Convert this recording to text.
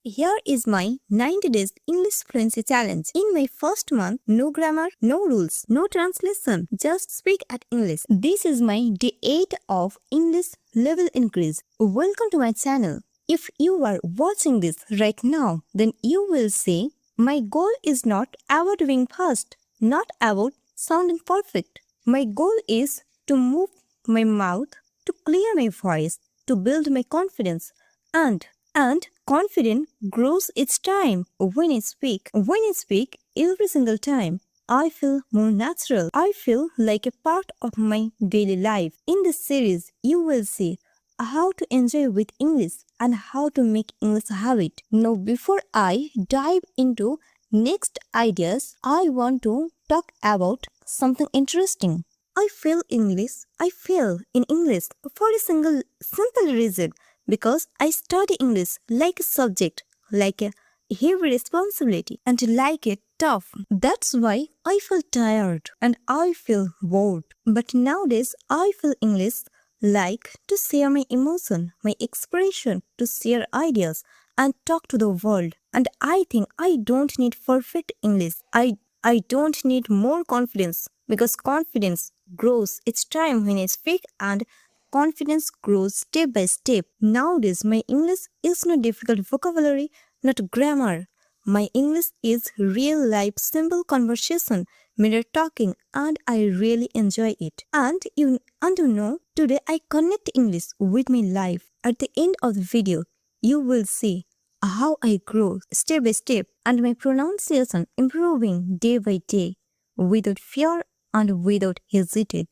Here is my 90 days English Fluency Challenge. In my first month, no grammar, no rules, no translation, just speak at English. This is my day 8 of English level increase. Welcome to my channel. If you are watching this right now, then you will see my goal is not about being fast, not about sounding perfect. My goal is to move my mouth, to clear my voice, to build my confidence, and confidence grows each time when I speak. When I speak every single time, I feel more natural. I feel like a part of my daily life. In this series, you will see how to enjoy with English and how to make English a habit. Now, before I dive into next ideas, I want to talk about something interesting. I feel in English for a simple reason. Because I study English like a subject, like a heavy responsibility, and like it tough. That's why I feel tired and I feel bored. But nowadays I feel English like to share my emotion, my expression, to share ideas and talk to the world. And I think I don't need perfect English. I don't need more confidence because confidence grows each time when I speak and confidence grows step by step. Nowadays, my English is not difficult vocabulary, not grammar. My English is real life simple conversation, mirror talking, and I really enjoy it. And you know, today I connect English with my life. At the end of the video, you will see how I grow step by step and my pronunciation improving day by day without fear and without hesitate.